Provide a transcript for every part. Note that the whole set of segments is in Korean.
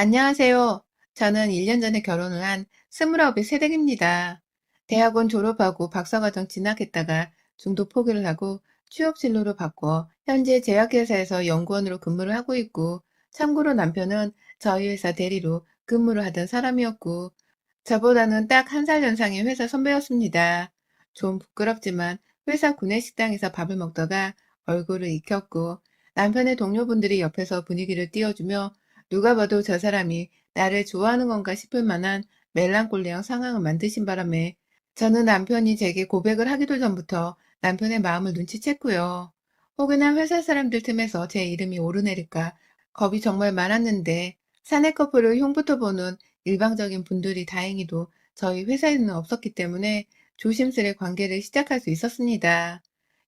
안녕하세요. 저는 1년 전에 결혼을 한 29의 새댁입니다. 대학원 졸업하고 박사과정 진학했다가 중도 포기를 하고 취업 진로로 바꿔 현재 제약회사에서 연구원으로 근무를 하고 있고, 참고로 남편은 저희 회사 대리로 근무를 하던 사람이었고, 저보다는 딱 한 살 연상의 회사 선배였습니다. 좀 부끄럽지만 회사 구내식당에서 밥을 먹다가 얼굴을 익혔고, 남편의 동료분들이 옆에서 분위기를 띄워주며 누가 봐도 저 사람이 나를 좋아하는 건가 싶을 만한 멜랑콜리한 상황을 만드신 바람에 저는 남편이 제게 고백을 하기도 전부터 남편의 마음을 눈치챘고요. 혹여나 회사 사람들 틈에서 제 이름이 오르내릴까 겁이 정말 많았는데, 사내 커플을 흉부터 보는 일방적인 분들이 다행히도 저희 회사에는 없었기 때문에 조심스레 관계를 시작할 수 있었습니다.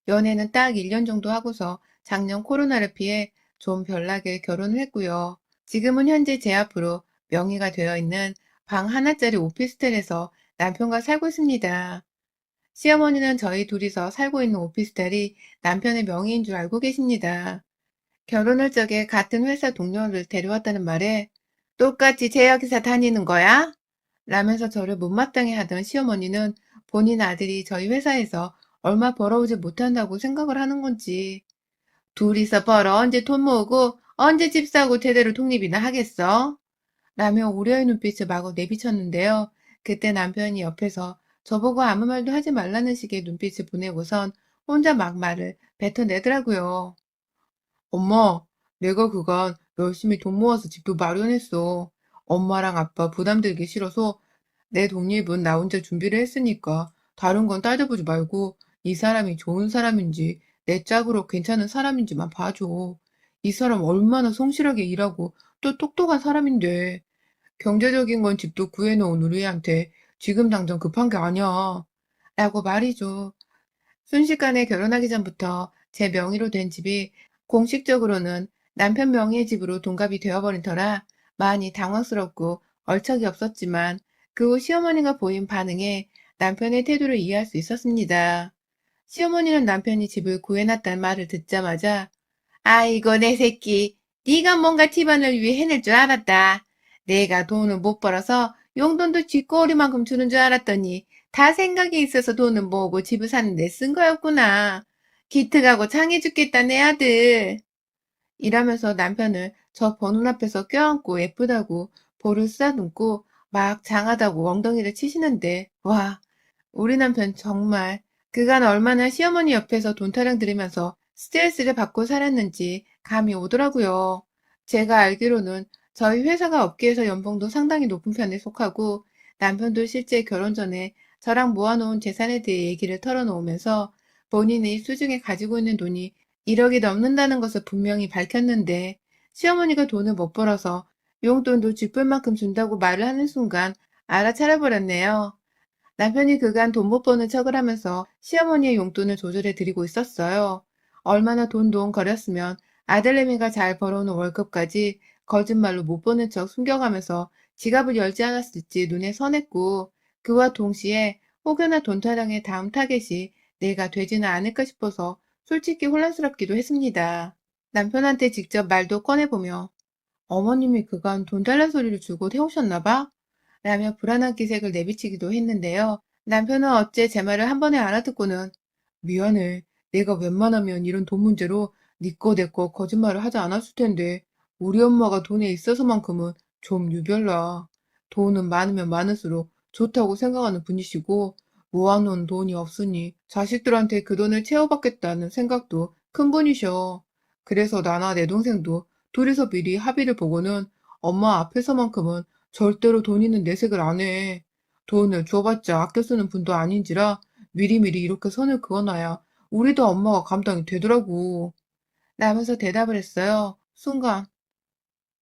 연애는 딱 1년 정도 하고서 작년 코로나를 피해 좀 별나게 결혼을 했고요. 지금은 현재 제 앞으로 명의가 되어 있는 방 하나짜리 오피스텔에서 남편과 살고 있습니다. 시어머니는 저희 둘이서 살고 있는 오피스텔이 남편의 명의인 줄 알고 계십니다. 결혼할 적에 같은 회사 동료를 데려왔다는 말에 똑같이 제약회사 다니는 거야? 라면서 저를 못마땅해 하던 시어머니는 본인 아들이 저희 회사에서 얼마 벌어오지 못한다고 생각을 하는 건지, 둘이서 벌어 언제 돈 모으고 언제 집 사고 제대로 독립이나 하겠어? 라며 우려의 눈빛을 마구 내비쳤는데요. 그때 남편이 옆에서 저보고 아무 말도 하지 말라는 식의 눈빛을 보내고선 혼자 막 말을 뱉어내더라고요. 엄마, 내가 그간 열심히 돈 모아서 집도 마련했어. 엄마랑 아빠 부담 들기 싫어서 내 독립은 나 혼자 준비를 했으니까 다른 건 따져보지 말고 이 사람이 좋은 사람인지 내 짝으로 괜찮은 사람인지만 봐줘. 이 사람 얼마나 성실하게 일하고 또 똑똑한 사람인데, 경제적인 건 집도 구해놓은 우리한테 지금 당장 급한 게 아니야. 라고 말이죠. 순식간에 결혼하기 전부터 제 명의로 된 집이 공식적으로는 남편 명의의 집으로 동갑이 되어버린 터라 많이 당황스럽고 얼척이 없었지만, 그 후 시어머니가 보인 반응에 남편의 태도를 이해할 수 있었습니다. 시어머니는 남편이 집을 구해놨다는 말을 듣자마자 아이고 내 새끼, 네가 뭔가 집안을 위해 해낼 줄 알았다. 내가 돈을 못 벌어서 용돈도 쥐꼬리만큼 주는 줄 알았더니 다 생각이 있어서 돈을 모으고 집을 사는데 쓴 거였구나. 기특하고 창해 죽겠다 내 아들. 이러면서 남편을 저 보는 앞에서 껴안고 예쁘다고 볼을 쓰다듬고 막 장하다고 엉덩이를 치시는데, 와, 우리 남편 정말 그간 얼마나 시어머니 옆에서 돈 타령 들으면서 스트레스를 받고 살았는지 감이 오더라고요. 제가 알기로는 저희 회사가 업계에서 연봉도 상당히 높은 편에 속하고, 남편도 실제 결혼 전에 저랑 모아놓은 재산에 대해 얘기를 털어놓으면서 본인이 수중에 가지고 있는 돈이 1억이 넘는다는 것을 분명히 밝혔는데, 시어머니가 돈을 못 벌어서 용돈도 쥐뿔 만큼 준다고 말을 하는 순간 알아차려 버렸네요. 남편이 그간 돈 못 버는 척을 하면서 시어머니의 용돈을 조절해 드리고 있었어요. 얼마나 돈거렸으면 아들내미가 잘 벌어오는 월급까지 거짓말로 못 버는 척 숨겨가면서 지갑을 열지 않았을지 눈에 선했고, 그와 동시에 혹여나 돈 타령의 다음 타겟이 내가 되지는 않을까 싶어서 솔직히 혼란스럽기도 했습니다. 남편한테 직접 말도 꺼내보며 어머님이 그간 돈 달란 소리를 주고 태우셨나 봐? 라며 불안한 기색을 내비치기도 했는데요. 남편은 어째 제 말을 한 번에 알아듣고는 미안해. 내가 웬만하면 이런 돈 문제로 네 거 내 거 거짓말을 하지 않았을 텐데 우리 엄마가 돈에 있어서만큼은 좀 유별나. 돈은 많으면 많을수록 좋다고 생각하는 분이시고 모아놓은 돈이 없으니 자식들한테 그 돈을 채워받겠다는 생각도 큰 분이셔. 그래서 나나 내 동생도 둘이서 미리 합의를 보고는 엄마 앞에서만큼은 절대로 돈 있는 내색을 안 해. 돈을 줘봤자 아껴 쓰는 분도 아닌지라 미리미리 이렇게 선을 그어놔야 우리도 엄마가 감당이 되더라고. 라면서 대답을 했어요. 순간,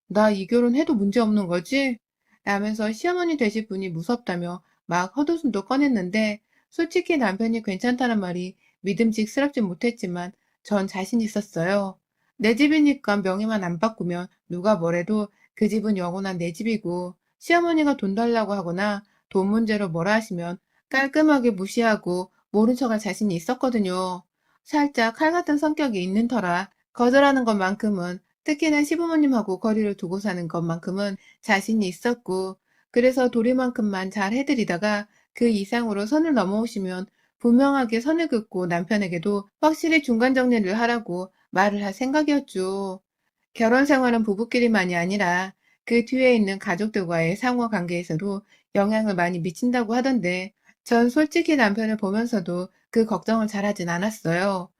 나 이 결혼 해도 문제 없는 거지? 라면서 시어머니 되실 분이 무섭다며 막 헛웃음도 꺼냈는데, 솔직히 남편이 괜찮다는 말이 믿음직스럽진 못했지만 전 자신 있었어요. 내 집이니까 명의만 안 바꾸면 누가 뭐래도 그 집은 영원한 내 집이고, 시어머니가 돈 달라고 하거나 돈 문제로 뭐라 하시면 깔끔하게 무시하고 모른 척할 자신이 있었거든요. 살짝 칼 같은 성격이 있는 터라 거절하는 것만큼은 특히나 시부모님하고 거리를 두고 사는 것만큼은 자신이 있었고, 그래서 도리만큼만 잘 해드리다가 그 이상으로 선을 넘어오시면 분명하게 선을 긋고 남편에게도 확실히 중간 정리를 하라고 말을 할 생각이었죠. 결혼 생활은 부부끼리만이 아니라 그 뒤에 있는 가족들과의 상호 관계에서도 영향을 많이 미친다고 하던데, 전 솔직히 남편을 보면서도 그 걱정을 잘하진 않았어요.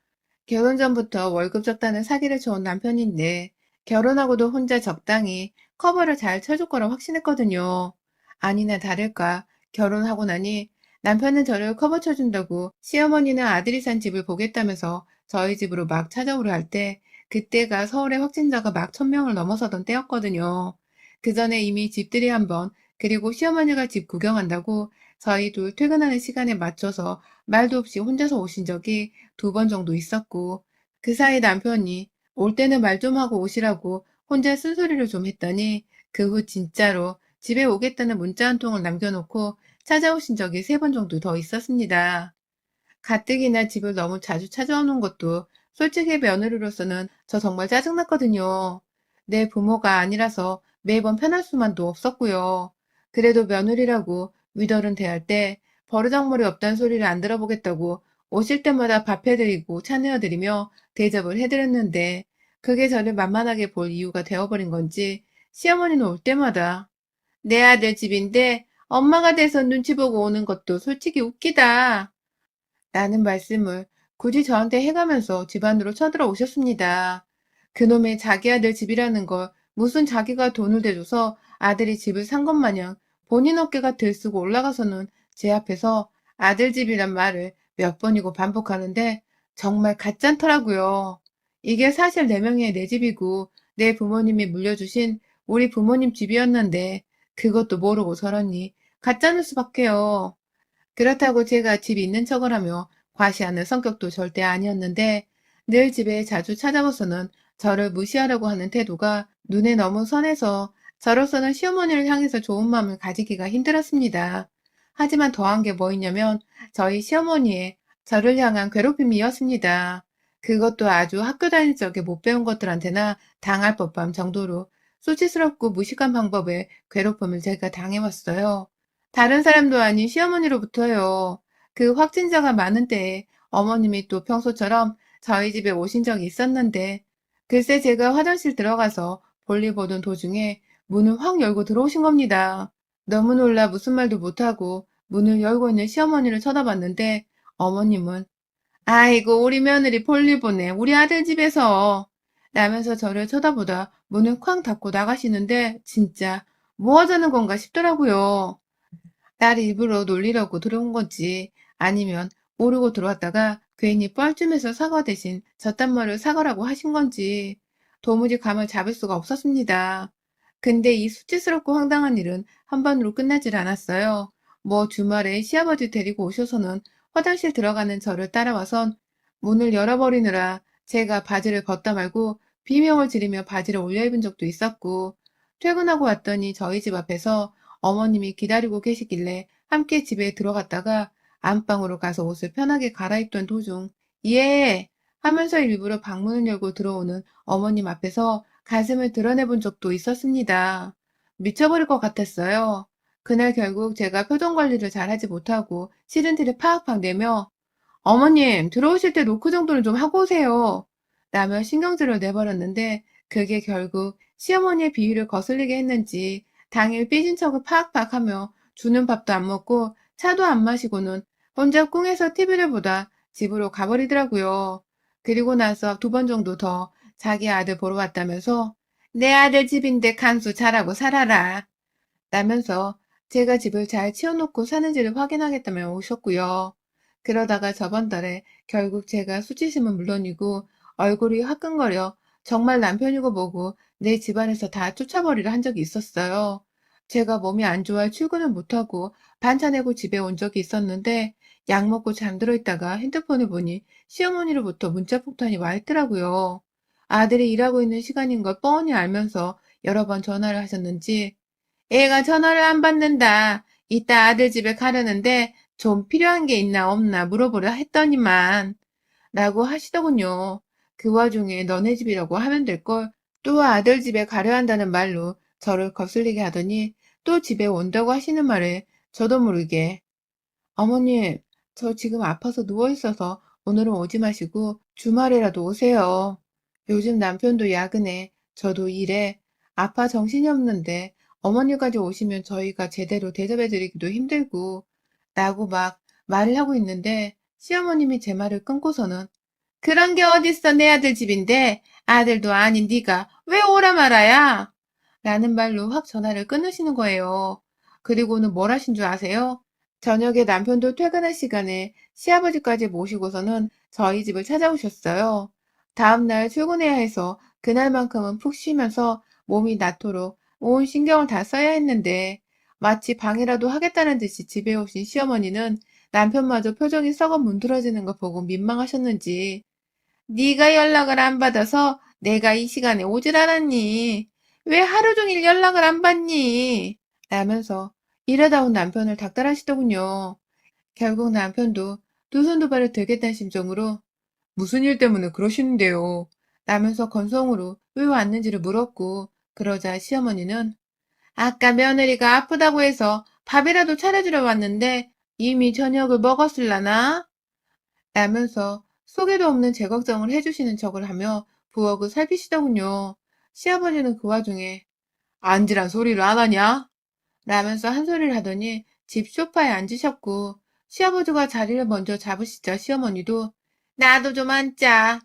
결혼 전부터 월급 적다는 사기를 쳐온 남편인데 결혼하고도 혼자 적당히 커버를 잘 쳐줄 거라 확신했거든요. 아니나 다를까 결혼하고 나니 남편은 저를 커버 쳐준다고 시어머니는 아들이 산 집을 보겠다면서 저희 집으로 막 찾아오려 할 때, 그때가 서울의 확진자가 막 1000명을 넘어서던 때였거든요. 그 전에 이미 집들이 한 번, 그리고 시어머니가 집 구경한다고 저희 둘 퇴근하는 시간에 맞춰서 말도 없이 혼자서 오신 적이 2번 정도 있었고, 그 사이 남편이 올 때는 말 좀 하고 오시라고 혼자 쓴소리를 좀 했더니 그 후 진짜로 집에 오겠다는 문자 한 통을 남겨놓고 찾아오신 적이 3번 정도 더 있었습니다. 가뜩이나 집을 너무 자주 찾아오는 것도 솔직히 며느리로서는 저 정말 짜증났거든요. 내 부모가 아니라서 매번 편할 수만도 없었고요. 그래도 며느리라고 윗어른 대할 때 버르장머리 없다는 소리를 안 들어보겠다고 오실 때마다 밥 해드리고 차 내어드리며 대접을 해드렸는데, 그게 저를 만만하게 볼 이유가 되어버린 건지 시어머니는 올 때마다 내 아들 집인데 엄마가 돼서 눈치 보고 오는 것도 솔직히 웃기다 라는 말씀을 굳이 저한테 해가면서 집 안으로 쳐들어오셨습니다. 그놈의 자기 아들 집이라는 걸 무슨 자기가 돈을 대줘서 아들이 집을 산 것 마냥 본인 어깨가 들쓰고 올라가서는 제 앞에서 아들 집이란 말을 몇 번이고 반복하는데 정말 가짠더라고요. 이게 사실 내 명의의 내 집이고 내 부모님이 물려주신 우리 부모님 집이었는데 그것도 모르고 저러니 가짜일 수밖에요. 그렇다고 제가 집 있는 척을 하며 과시하는 성격도 절대 아니었는데, 늘 집에 자주 찾아와서는 저를 무시하려고 하는 태도가 눈에 너무 선해서 저로서는 시어머니를 향해서 좋은 마음을 가지기가 힘들었습니다. 하지만 더한 게 뭐 있냐면 저희 시어머니의 저를 향한 괴롭힘이었습니다. 그것도 아주 학교 다닐 적에 못 배운 것들한테나 당할 법한 정도로 수치스럽고 무식한 방법의 괴롭힘을 제가 당해왔어요. 다른 사람도 아닌 시어머니로부터요. 그 확진자가 많은 때에 어머님이 또 평소처럼 저희 집에 오신 적이 있었는데, 글쎄 제가 화장실 들어가서 볼일 보던 도중에 문을 확 열고 들어오신 겁니다. 너무 놀라 무슨 말도 못하고 문을 열고 있는 시어머니를 쳐다봤는데, 어머님은 아이고 우리 며느리 볼일 보네 우리 아들 집에서 라면서 저를 쳐다보다 문을 쾅 닫고 나가시는데, 진짜 뭐 하자는 건가 싶더라고요. 딸 일부러 놀리려고 들어온 건지 아니면 모르고 들어왔다가 괜히 뻘쭘해서 사과 대신 저딴 말을 사과라고 하신 건지 도무지 감을 잡을 수가 없었습니다. 근데 이 수치스럽고 황당한 일은 한 번으로 끝나질 않았어요. 뭐 주말에 시아버지 데리고 오셔서는 화장실 들어가는 저를 따라와선 문을 열어버리느라 제가 바지를 벗다 말고 비명을 지르며 바지를 올려 입은 적도 있었고, 퇴근하고 왔더니 저희 집 앞에서 어머님이 기다리고 계시길래 함께 집에 들어갔다가 안방으로 가서 옷을 편하게 갈아입던 도중 예! 하면서 일부러 방문을 열고 들어오는 어머님 앞에서 가슴을 드러내본 적도 있었습니다. 미쳐버릴 것 같았어요. 그날 결국 제가 표정 관리를 잘하지 못하고 싫은 티를 팍팍 내며 어머님, 들어오실 때 노크 정도는 좀 하고 오세요. 라며 신경질을 내버렸는데, 그게 결국 시어머니의 비위를 거슬리게 했는지 당일 삐진 척을 팍팍 하며 주는 밥도 안 먹고 차도 안 마시고는 혼자 꿍해서 TV를 보다 집으로 가버리더라고요. 그리고 나서 2번 정도 더 자기 아들 보러 왔다면서 내 아들 집인데 간수 잘하고 살아라 라면서 제가 집을 잘 치워놓고 사는지를 확인하겠다며 오셨고요. 그러다가 저번 달에 결국 제가 수치심은 물론이고 얼굴이 화끈거려 정말 남편이고 뭐고 내 집안에서 다 쫓아버리려 한 적이 있었어요. 제가 몸이 안 좋아 출근을 못하고 반차 내고 집에 온 적이 있었는데, 약 먹고 잠들어 있다가 핸드폰을 보니 시어머니로부터 문자 폭탄이 와 있더라고요. 아들이 일하고 있는 시간인 걸 뻔히 알면서 여러 번 전화를 하셨는지 애가 전화를 안 받는다. 이따 아들 집에 가려는데 좀 필요한 게 있나 없나 물어보려 했더니만 라고 하시더군요. 그 와중에 너네 집이라고 하면 될 걸 또 아들 집에 가려 한다는 말로 저를 거슬리게 하더니 또 집에 온다고 하시는 말에 저도 모르게 어머님, 저 지금 아파서 누워있어서 오늘은 오지 마시고 주말에라도 오세요. 요즘 남편도 야근해, 저도 일해, 아파 정신이 없는데 어머니까지 오시면 저희가 제대로 대접해드리기도 힘들고, 라고 막 말을 하고 있는데 시어머님이 제 말을 끊고서는 그런 게 어딨어 내 아들 집인데 아들도 아닌 네가 왜 오라 말아야? 라는 말로 확 전화를 끊으시는 거예요. 그리고는 뭘 하신 줄 아세요? 저녁에 남편도 퇴근할 시간에 시아버지까지 모시고서는 저희 집을 찾아오셨어요. 다음날 출근해야 해서 그날만큼은 푹 쉬면서 몸이 낫도록 온 신경을 다 써야 했는데 마치 방해라도 하겠다는 듯이 집에 오신 시어머니는 남편마저 표정이 썩어 문드러지는 거 보고 민망하셨는지 네가 연락을 안 받아서 내가 이 시간에 오질 않았니? 왜 하루 종일 연락을 안 받니? 라면서 일하다 온 남편을 닥달하시더군요. 결국 남편도 두 손 두 발을 들겠다는 심정으로 무슨 일 때문에 그러시는데요? 라면서 건성으로 왜 왔는지를 물었고 그러자 시어머니는 아까 며느리가 아프다고 해서 밥이라도 차려주러 왔는데 이미 저녁을 먹었을라나? 라면서 속에도 없는 제 걱정을 해주시는 척을 하며 부엌을 살피시더군요. 시아버지는 그 와중에 앉으란 소리를 안 하냐? 라면서 한 소리를 하더니 집 소파에 앉으셨고 시아버지가 자리를 먼저 잡으시자 시어머니도 나도 좀 앉자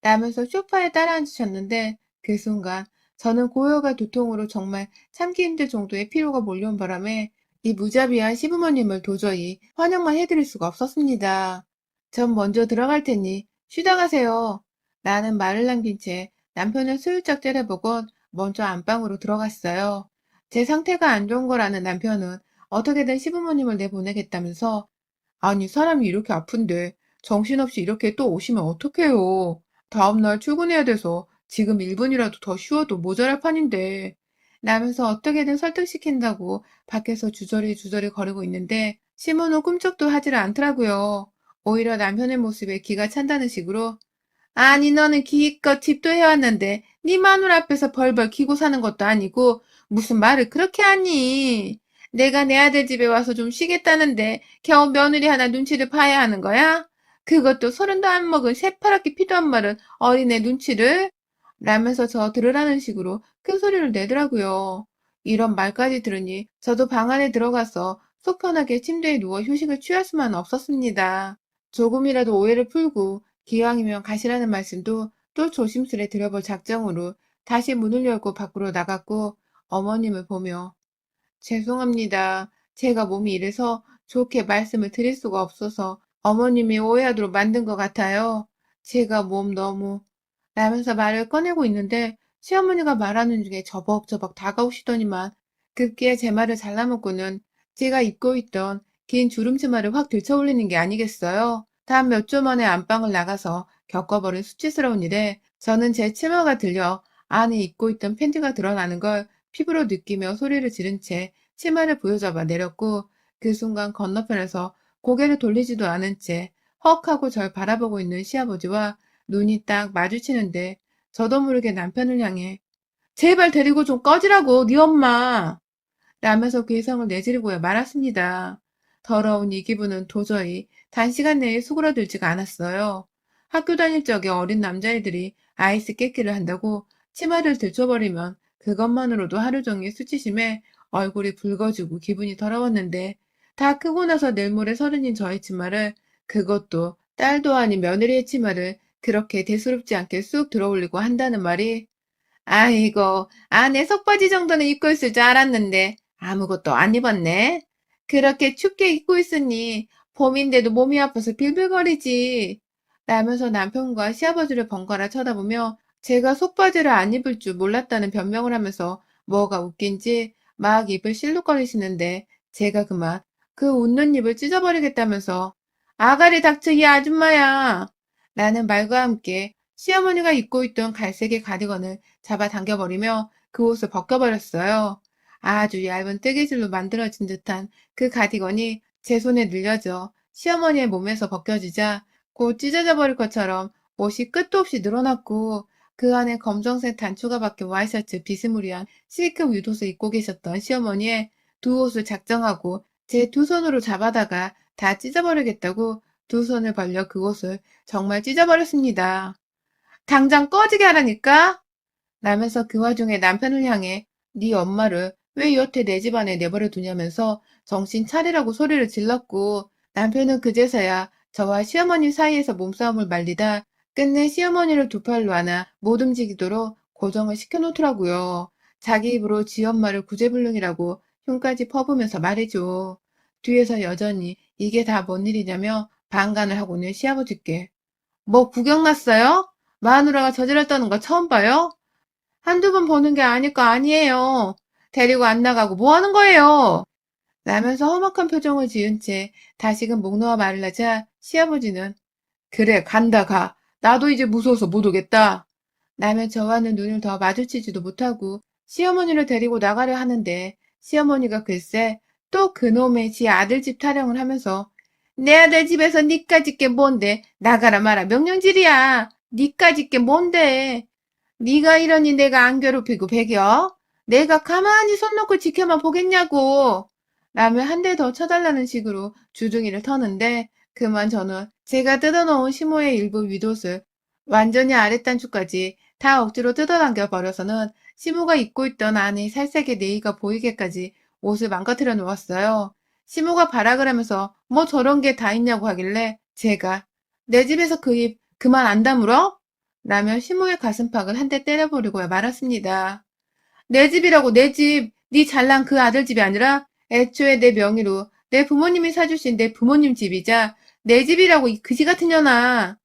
라면서 소파에 따라 앉으셨는데 그 순간 저는 고열과 두통으로 정말 참기 힘들 정도의 피로가 몰려온 바람에 이 무자비한 시부모님을 도저히 환영만 해드릴 수가 없었습니다. 전 먼저 들어갈 테니 쉬다 가세요. 라는 말을 남긴 채 남편을 슬쩍 째려보곤 먼저 안방으로 들어갔어요. 제 상태가 안 좋은 걸 아는 남편은 어떻게든 시부모님을 내보내겠다면서 아니 사람이 이렇게 아픈데 정신없이 이렇게 또 오시면 어떡해요. 다음날 출근해야 돼서 지금 1분이라도 더 쉬어도 모자랄 판인데 라면서 어떻게든 설득시킨다고 밖에서 주저리 거리고 있는데 시모는 꿈쩍도 하지를 않더라고요. 오히려 남편의 모습에 기가 찬다는 식으로 아니 너는 기껏 집도 해왔는데 네 마누라 앞에서 벌벌 기고 사는 것도 아니고 무슨 말을 그렇게 하니? 내가 내 아들 집에 와서 좀 쉬겠다는데 겨우 며느리 하나 눈치를 봐야 하는 거야? 그것도 서른도 안 먹은 새파랗게 피도 안 마른 어린애 눈치를? 라면서 저 들으라는 식으로 큰 소리를 내더라고요. 이런 말까지 들으니 저도 방 안에 들어가서 속 편하게 침대에 누워 휴식을 취할 수만 없었습니다. 조금이라도 오해를 풀고 기왕이면 가시라는 말씀도 또 조심스레 드려볼 작정으로 다시 문을 열고 밖으로 나갔고 어머님을 보며 죄송합니다. 제가 몸이 이래서 좋게 말씀을 드릴 수가 없어서 어머님이 오해하도록 만든 것 같아요. 제가 몸 너무 라면서 말을 꺼내고 있는데 시어머니가 말하는 중에 저벅저벅 다가오시더니만 급기야 제 말을 잘라먹고는 제가 입고 있던 긴 주름 치마를 확 들쳐올리는 게 아니겠어요. 단 몇 주 만에 안방을 나가서 겪어버린 수치스러운 일에 저는 제 치마가 들려 안에 입고 있던 팬티가 드러나는 걸 피부로 느끼며 소리를 지른 채 치마를 부여잡아 내렸고 그 순간 건너편에서 고개를 돌리지도 않은 채 헉하고 절 바라보고 있는 시아버지와 눈이 딱 마주치는데 저도 모르게 남편을 향해 제발 데리고 좀 꺼지라고 네 엄마 라면서 괴성을 내지르고 말았습니다. 더러운 이 기분은 도저히 단시간 내에 수그러들지가 않았어요. 학교 다닐 적에 어린 남자애들이 아이스 깨끼를 한다고 치마를 들춰버리면 그것만으로도 하루 종일 수치심에 얼굴이 붉어지고 기분이 더러웠는데 다 크고 나서 내일 모레 서른인 저의 치마를 그것도 딸도 아닌 며느리의 치마를 그렇게 대수롭지 않게 쑥 들어올리고 한다는 말이 아이고, 내 속바지 정도는 입고 있을 줄 알았는데 아무것도 안 입었네. 그렇게 춥게 입고 있으니 봄인데도 몸이 아파서 빌빌거리지. 라면서 남편과 시아버지를 번갈아 쳐다보며 제가 속바지를 안 입을 줄 몰랐다는 변명을 하면서 뭐가 웃긴지 막 입을 실룩거리시는데 제가 그만 그 웃는 입을 찢어버리겠다면서 아가리 닥쳐 이 아줌마야. 라는 말과 함께 시어머니가 입고 있던 갈색의 가디건을 잡아당겨버리며 그 옷을 벗겨버렸어요. 아주 얇은 뜨개질로 만들어진 듯한 그 가디건이 제 손에 늘려져 시어머니의 몸에서 벗겨지자 곧 찢어져 버릴 것처럼 옷이 끝도 없이 늘어났고 그 안에 검정색 단추가 박힌 와이셔츠 비스무리한 실크 윗옷을 입고 계셨던 시어머니의 두 옷을 작정하고 제 두 손으로 잡아다가 다 찢어버리겠다고 두 손을 벌려 그 옷을 정말 찢어버렸습니다. 당장 꺼지게 하라니까? 라면서 그 와중에 남편을 향해 네 엄마를 왜 여태 내 집 안에 내버려 두냐면서 정신 차리라고 소리를 질렀고 남편은 그제서야 저와 시어머니 사이에서 몸싸움을 말리다 끝내 시어머니를 두 팔로 안아 못 움직이도록 고정을 시켜놓더라고요. 자기 입으로 지 엄마를 구제불능이라고 흉까지 퍼부면서 말이죠. 뒤에서 여전히 이게 다 뭔 일이냐며 반간을 하고는 시아버지께 뭐 구경 났어요? 마누라가 저질렀다는 거 처음 봐요? 한두 번 보는 게 아닐 거 아니에요. 데리고 안 나가고 뭐 하는 거예요? 라면서 험악한 표정을 지은 채 다시금 목 놓아 말을 하자 시아버지는 그래 간다 가. 나도 이제 무서워서 못 오겠다. 라며 저와는 눈을 더 마주치지도 못하고 시어머니를 데리고 나가려 하는데 시어머니가 글쎄 또 그놈의 지 아들 집 타령을 하면서 내 아들 집에서 니까짓 게 뭔데 나가라 마라 명령질이야. 니까짓 게 뭔데 네가 이러니 내가 안 괴롭히고 배겨? 내가 가만히 손 놓고 지켜만 보겠냐고. 라며 한 대 더 쳐달라는 식으로 주둥이를 터는데 그만 저는 제가 뜯어놓은 시모의 일부 윗옷을 완전히 아랫단추까지 다 억지로 뜯어당겨 버려서는 시모가 입고 있던 안에 살색의 네이가 보이게까지 옷을 망가뜨려 놓았어요. 시모가 발악을 하면서 뭐 저런 게 다 있냐고 하길래 제가 내 집에서 그 입 그만 안 다물어? 라며 시모의 가슴팍을 한 대 때려버리고 말았습니다. 내 집이라고 내 집, 네 잘난 그 아들 집이 아니라 애초에 내 명의로 내 부모님이 사주신 내 부모님 집이자 내 집이라고 이 그지 같은 년아.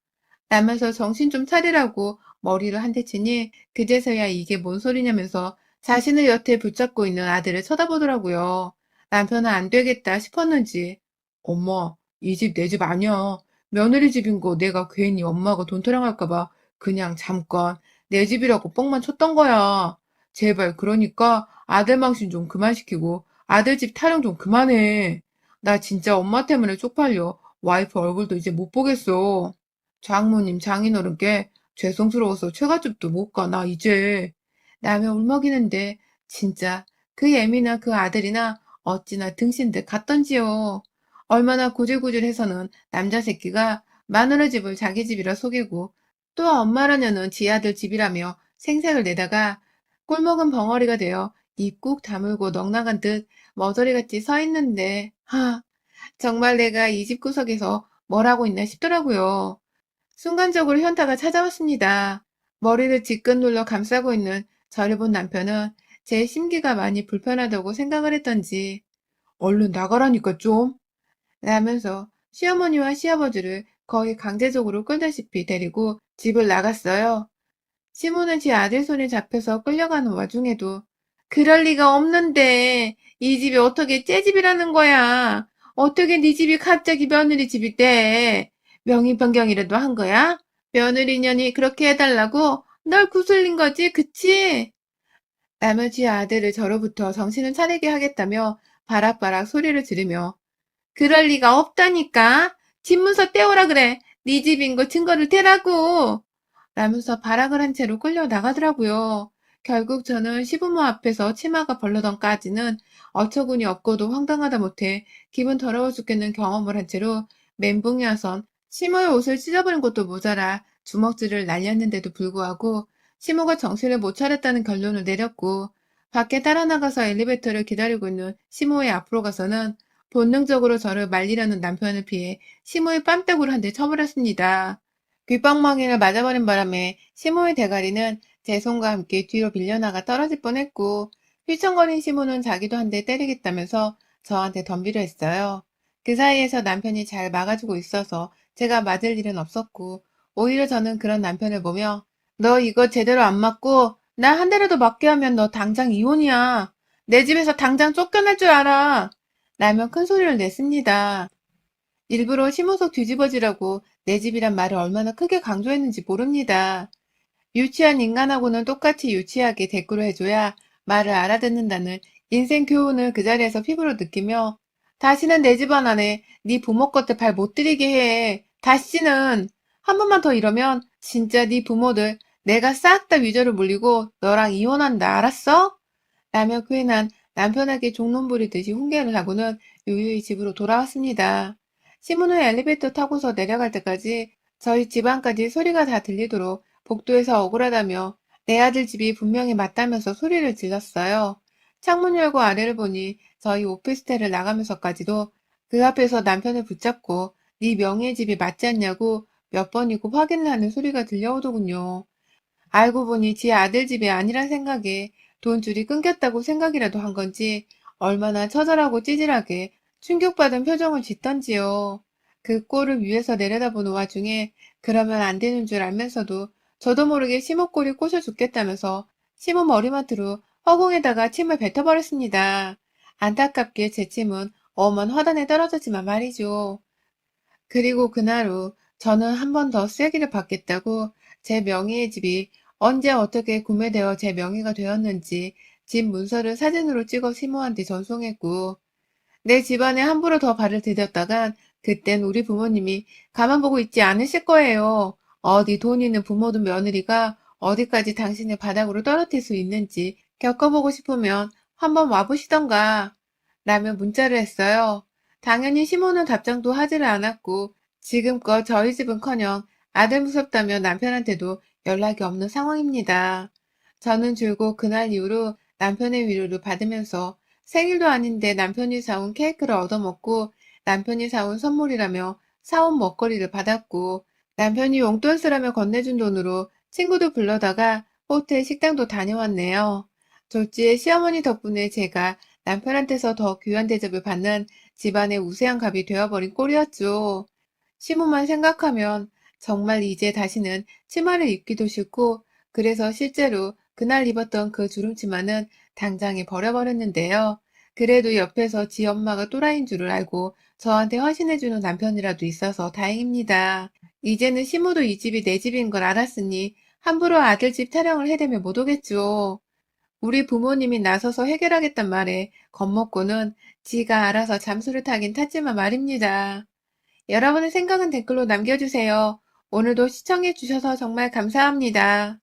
라면서 정신 좀 차리라고 머리를 한 대 치니 그제서야 이게 뭔 소리냐면서 자신을 여태 붙잡고 있는 아들을 쳐다보더라고요. 남편은 안 되겠다 싶었는지 엄마, 이 집 내 집 아니야. 며느리 집인 거 내가 괜히 엄마가 돈 타령할까 봐 그냥 잠깐 내 집이라고 뻥만 쳤던 거야. 제발 그러니까 아들 망신 좀 그만 시키고 아들 집 타령 좀 그만해. 나 진짜 엄마 때문에 쪽팔려. 와이프 얼굴도 이제 못 보겠어. 장모님, 장인어른께 죄송스러워서 처갓집도 못 가, 나 이제. 라며 울먹이는데 진짜 그 예민한 그 아들이나 어찌나 등신들 같던지요. 얼마나 구질구질해서는 남자 새끼가 마누라 집을 자기 집이라 속이고 또 엄마라냐는 지 아들 집이라며 생색을 내다가 꿀먹은 벙어리가 되어 입 꾹 다물고 넋나간 듯 머저리같이 서 있는데 정말 내가 이 집 구석에서 뭘 하고 있나 싶더라고요. 순간적으로 현타가 찾아왔습니다. 머리를 지끈 눌러 감싸고 있는 저를 본 남편은 제 심기가 많이 불편하다고 생각을 했던지 얼른 나가라니까 좀 라면서 시어머니와 시아버지를 거의 강제적으로 끌다시피 데리고 집을 나갔어요. 시모는 지 아들 손에 잡혀서 끌려가는 와중에도 그럴 리가 없는데 이 집이 어떻게 째 집이라는 거야. 어떻게 네 집이 갑자기 며느리 집이 돼. 명의 변경이라도 한 거야? 며느리년이 그렇게 해달라고 널 구슬린 거지, 그치? 나머지 아들을 저로부터 정신을 차리게 하겠다며 바락바락 소리를 지르며 그럴 리가 없다니까. 집문서 떼오라 그래. 네 집인 거 증거를 대라고. 라면서 발악을 한 채로 끌려 나가더라고요. 결국 저는 시부모 앞에서 치마가 벌러덩까지는 어처구니 없고도 황당하다 못해 기분 더러워 죽겠는 경험을 한 채로 멘붕이 와선 시모의 옷을 찢어버린 것도 모자라 주먹질을 날렸는데도 불구하고 시모가 정신을 못 차렸다는 결론을 내렸고 밖에 따라 나가서 엘리베이터를 기다리고 있는 시모의 앞으로 가서는 본능적으로 저를 말리려는 남편을 피해 시모의 뺨때구를 한 대 쳐버렸습니다. 귓방망이를 맞아버린 바람에 시모의 대가리는 제 손과 함께 뒤로 밀려나가 떨어질 뻔했고 휘청거린 시모는 자기도 한 대 때리겠다면서 저한테 덤비려 했어요. 그 사이에서 남편이 잘 막아주고 있어서 제가 맞을 일은 없었고 오히려 저는 그런 남편을 보며 너 이거 제대로 안 맞고 나 한 대라도 맞게 하면 너 당장 이혼이야. 내 집에서 당장 쫓겨날 줄 알아. 라며 큰 소리를 냈습니다. 일부러 심호석 뒤집어지라고 내 집이란 말을 얼마나 크게 강조했는지 모릅니다. 유치한 인간하고는 똑같이 유치하게 대꾸를 해줘야 말을 알아듣는다는 인생 교훈을 그 자리에서 피부로 느끼며 다시는 내 집안 안에 네 부모 것들 발 못 들이게 해. 다시는 한 번만 더 이러면 진짜 네 부모들 내가 싹 다 위조를 물리고 너랑 이혼한다, 알았어? 라며 괜한 남편에게 종론 부리듯이 훈계를 하고는 유유히 집으로 돌아왔습니다. 시문은 엘리베이터 타고서 내려갈 때까지 저희 집 안까지 소리가 다 들리도록 복도에서 억울하다며 내 아들 집이 분명히 맞다면서 소리를 질렀어요. 창문 열고 아래를 보니 저희 오피스텔을 나가면서까지도 그 앞에서 남편을 붙잡고 네 명의의 집이 맞지 않냐고 몇 번이고 확인을 하는 소리가 들려오더군요. 알고 보니 지 아들 집이 아니란 생각에 돈줄이 끊겼다고 생각이라도 한 건지 얼마나 처절하고 찌질하게 충격받은 표정을 짓던지요. 그 꼴을 위에서 내려다보는 와중에 그러면 안 되는 줄 알면서도 저도 모르게 시모꼴이 꼬셔 죽겠다면서 시모 머리맡으로 허공에다가 침을 뱉어버렸습니다. 안타깝게 제 침은 엄한 화단에 떨어졌지만 말이죠. 그리고 그날 후 저는 한 번 더 쐐기를 받겠다고 제 명의의 집이 언제 어떻게 구매되어 제 명의가 되었는지 집 문서를 사진으로 찍어 시모한테 전송했고 내 집안에 함부로 더 발을 디뎠다간 그땐 우리 부모님이 가만 보고 있지 않으실 거예요. 어디 돈 있는 부모든 며느리가 어디까지 당신을 바닥으로 떨어뜨릴 수 있는지 겪어보고 싶으면 한번 와보시던가 라며 문자를 했어요. 당연히 시모는 답장도 하지를 않았고 지금껏 저희 집은커녕 아들 무섭다며 남편한테도 연락이 없는 상황입니다. 저는 줄곧 그날 이후로 남편의 위로를 받으면서 생일도 아닌데 남편이 사온 케이크를 얻어먹고 남편이 사온 선물이라며 사온 먹거리를 받았고 남편이 용돈 쓰라며 건네준 돈으로 친구도 불러다가 호텔 식당도 다녀왔네요. 졸지에 시어머니 덕분에 제가 남편한테서 더 귀한 대접을 받는 집안의 우세한 갑이 되어버린 꼴이었죠. 시부만 생각하면 정말 이제 다시는 치마를 입기도 싫고 그래서 실제로 그날 입었던 그 주름치마는 당장에 버려버렸는데요. 그래도 옆에서 지 엄마가 또라이인 줄을 알고 저한테 헌신해주는 남편이라도 있어서 다행입니다. 이제는 시모도 이 집이 내 집인 걸 알았으니 함부로 아들 집 타령을 해대면 못 오겠죠. 우리 부모님이 나서서 해결하겠단 말에 겁먹고는 지가 알아서 잠수를 타긴 탔지만 말입니다. 여러분의 생각은 댓글로 남겨주세요. 오늘도 시청해주셔서 정말 감사합니다.